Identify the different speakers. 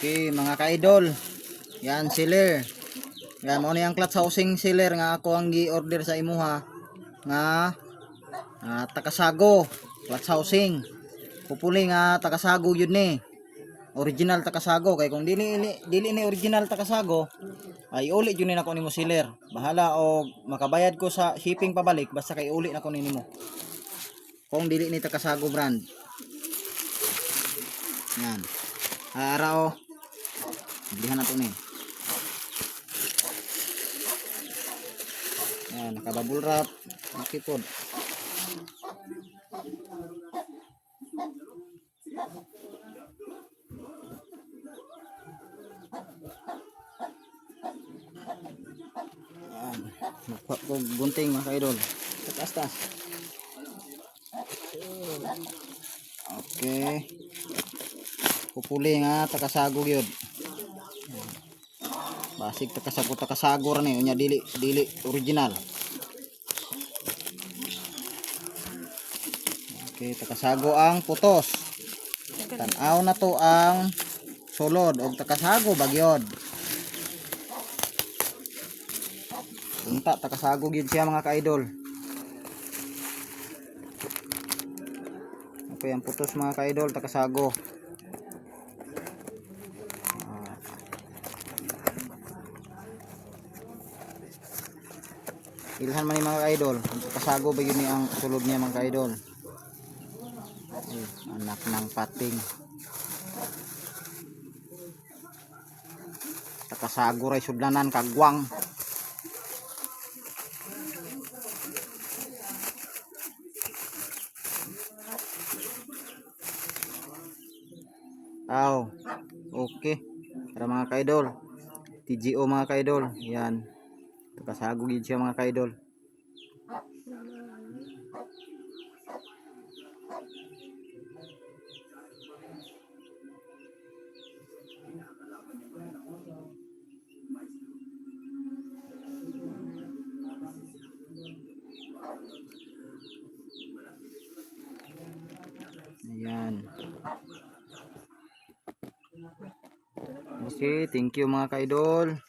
Speaker 1: Okay, mga ka-idol. Yan, sealer. Yan, mo ni ang clutch housing sealer nga ako ang gi-order sa imuha nga takasago, clutch housing. Pupuli nga takasago yun ni. Original takasago kay kung dili ni original takasago ay uli yun ni nako nimo sealer. Bahala o makabayad ko sa shipping pabalik basta kay uli nako nimo. Kung dili ni takasago brand. Yan. Araw. Bilihan na to ni. Yan, nakabubble wrap. Nakipod. Yan. Nakuha ko gunting mga ka-idol. Tatas-tas. Okay. Pupuli nga takasagog yun. Basig takasagor ni unya dili original. Okay, takasago ang putos. Tan-aw na to ang sulod og takasago bagyod. Unta takasago gyud siya mga ka-idol. Okay, ang putos mga ka-idol takasago. Ilhan man ni mga ka-idol, takasago ba yun ang sulod niya mga ka-idol. Anak ng pating. Takasago ray sudlanan kagwang. Okay. Para mga ka-idol. TGO mga ka-idol. Yan. Takasago yun siya mga ka-idol. Ayan. Okay, thank you mga ka-idol.